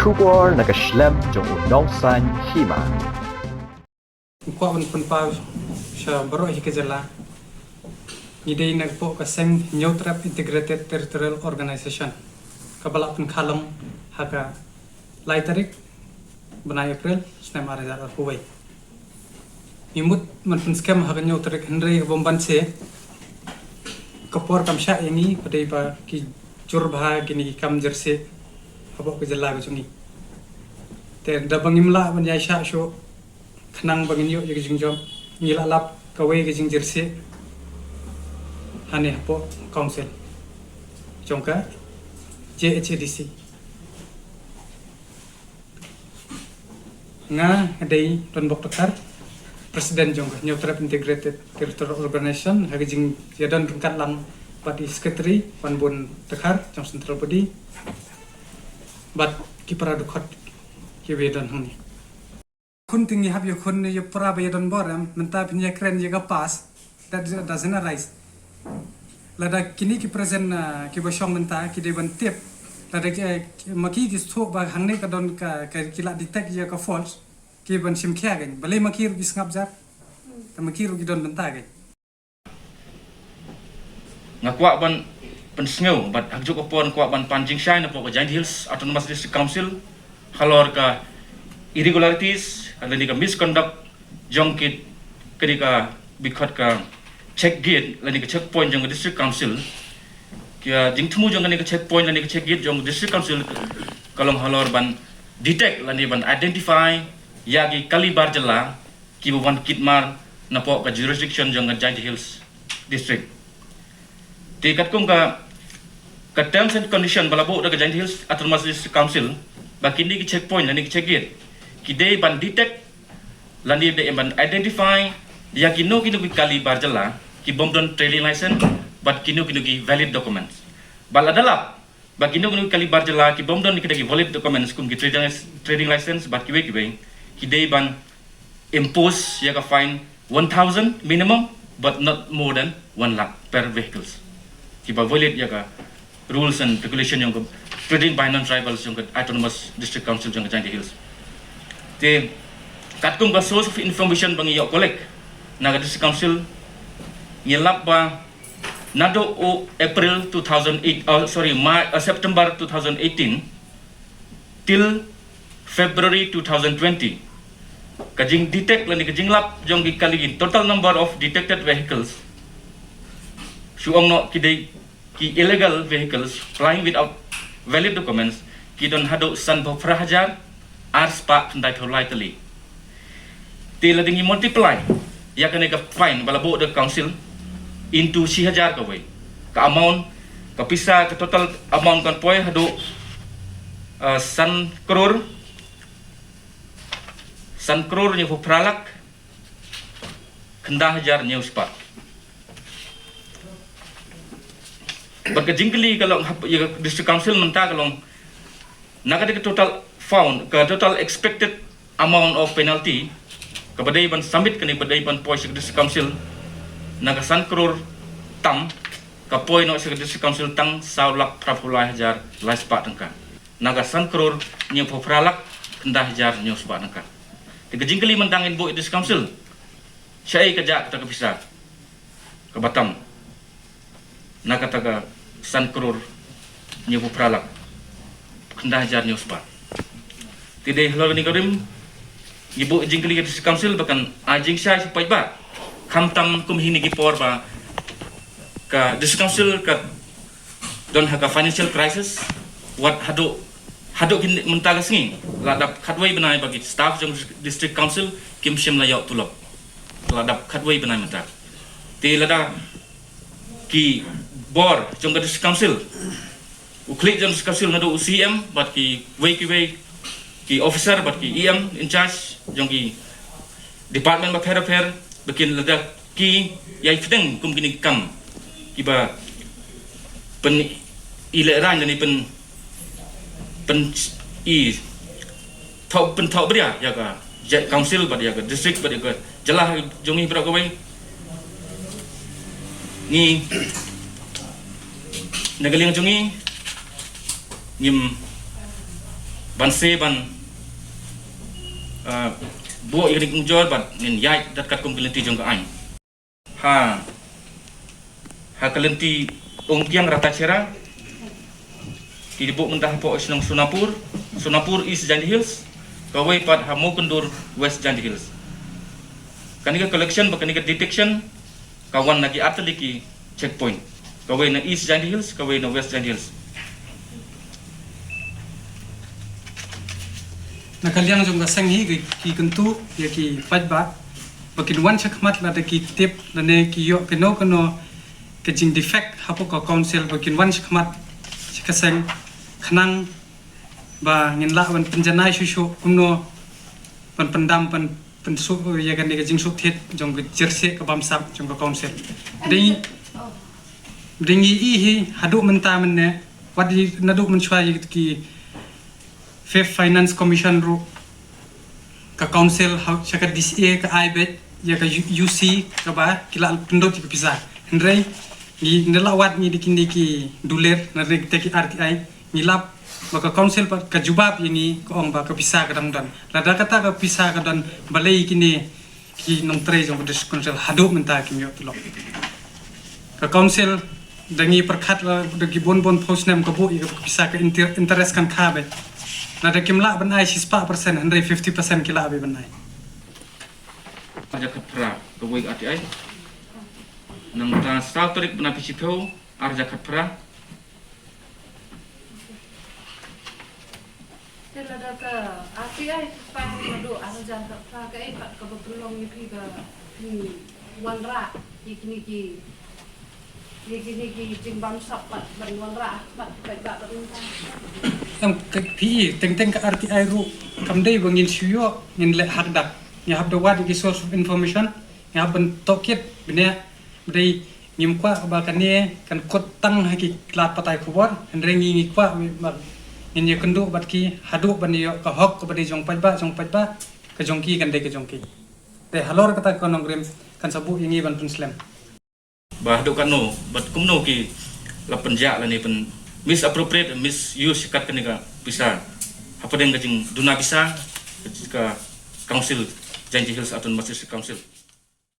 Kubor nakaslem jong unongsan hima. Kuat pun pau sya baru aja kejelah. Ide nagpo kaseng New Trap Integrated Territorial Organization. Kabala pun kalong haka lai tarik benai April senam arah Huawei. Imut man pun skema haka New Trap Henry bomban se. Kapor kam sya ini pada iba ki curbah gini kam jerse. Habok kejelah gini. Ter dabang imla banjai sya syo. Kenang bangin yuk jadi jingjom ngila lap kawe ke jing jersey hane po council jongka JHDC nga adai don bok takar presiden jongka New Trap Integrated Territorial Organization hage jing yadan rungkat lang pati secretary wan bun takar jong central body bat kipara dukot kibedan honi kun tinggi hab yo kun yo praba yo don boram menta pinya kren yo pas that doesn't arise lada kini ki present ki bosong menta ki de ban tip lada maki ki stok ba hangne ka don ka kila detect yo ka false ki ban sim kya gen bale maki ru bisngap jat ta maki ru ki don menta gen ngakwa ban pensngeu bat hakjuk opon kwa ban panjing shai na po Giant Hills Autonomous District Council halor ka irregularities ada ni ka misconduct jongkit kedika bikot ka check gate lani ka checkpoint jong district council kia jing thumu jong ni ka checkpoint lani ka check gate jong district council kalong halor ban detect lani ban identify yagi kalibar jela ki ban kitmar na po ka jurisdiction jong Giant Hills district tikat kung ka terms and condition balabo da Giant Hills Autonomous District Council bakindi ki checkpoint lani ka check gate kide ban detect lani de ban identify ya kino ki kali barjala ki bomdon trailing license but kino ki valid documents baladala ba kino kali barjala ki bomdon ki valid documents kum ki trading license but kiwe kide ban impose ya ka fine 1000 minimum but not more than 1 lakh per vehicles ki ba violate ya ka rules and regulation yung trading by non-tribals yung Autonomous District Council yung Giant Hills te katkum ka source of information bang iyo collect na district council ngilap ba nado o April 2008 September 2018 till February 2020 kajing detect lani kajing lap jong gikaligi total number of detected vehicles suong no ki illegal vehicles flying without valid documents ki don hado san bofrahajar ars pak ndai tholai tali tila dingi multiply ya kan ka fine balabo the council into 1000 ka way ka amount ka pisa ka total amount kan poy hado san crore ni pralak kenda hajar news pak baga jingli kalau district council menta kalau nakade total found ke total expected amount of penalty kepada iban submit kini pada iban poi district council naga san crore tam ka poi no district council tang saulak prapulai hajar lais pak tangka naga san crore ni pofralak kendah hajar ni usba tangka tiga jingkeli mentangin bo district council syai kerja kita kepisah ke Batam naga taga san crore ni pofralak kendah hajar ni usba tidak halor ni karim ibu jingkeli ke district council bahkan ajing syai supaya ba kamtam kum hini gipor ba ka district council ka don haka financial crisis what hado kin mentagas ngi ladap khatway benai bagi staff jong district council kim shim layak tulop ladap khatway benai mentak ti lada ki bor jong district council uklik jong district council nado UCM bat ki ki officer bat ki EM in charge jong ki department of affair bikin lada ki yai fiteng kum kini kam ki ba pen ileran dan pen i thau bria ya ka council bat ya ka district bat ya ka jelah jongi bra ko bai ni nagaling jongi ngim ban se ban bo irik ungjor ban nin yai dat kat komplenti jong ka ai ha kalenti ongkiang rata cera di bo mentah po isnong Sunapur East Jandy Hills kawai pat hamo kendur West Jandy Hills kanika collection ba kanika detection kawan lagi atliki checkpoint kawai na East Jandy Hills kawai na West Jandy Hills nakaliang jong gasang hi ki kentu ya ki pajba bakin wan chakmat la de ki tip la ne ki yo keno ke jing defect hapo ka council bakin wan chakmat chikaseng khnang ba ngin la wan penjanai shushu kumno pan pendam pan pensu ya kan ne jing suk thet jong ke jerse ka bamsap jong ka council dingi hi hadu menta menne wadi nadu menchwa ki Fifth Finance Commission ru ka council how chaka DCA ka IBET ya ka UC ka ba kila pendot ki pisa ndrei ni nelawat ni dikini ki duler na reg teki RTI ni lap maka council ka jubab ini ko ong ba ka pisa ka dan lada kata ka pisa ka dan balai kini ki nong tre jong ka council hadu menta ki mi otlo ka council dangi perkhat la dagi bon post nem ka bu ka pisa ka interest kan khabe nada kimla benai 6% 150% kila abi benai aja kapra kawai RTI nang transfer tarik benapi sipeu arja kapra Tela ka RTI pa madu arja kapra ka pat ka belong ni pi ka wanra ikini ki jimbam sap pat ban wanra pat ka ba am pi teng ka RTI ru kamdei bangin syuyo ngin le hakdak ya habda wadi ki source of information ya ban tokit bene dei ngim kwa ba kane kan kot tang haki klat patai kubor henrengi ngi kwa ngin ye kendu bat ki hadu ban yo ka hok ba di jong pajba ka jongki kan dei ka jongki te halor kata konongrem kan sabu ingi ban tunslam bah do kano bat kumno ki la penja la ni pen misappropriate misuse kat kanika bisa apa dengan duna bisa ke council Jandy Hills atau masjid council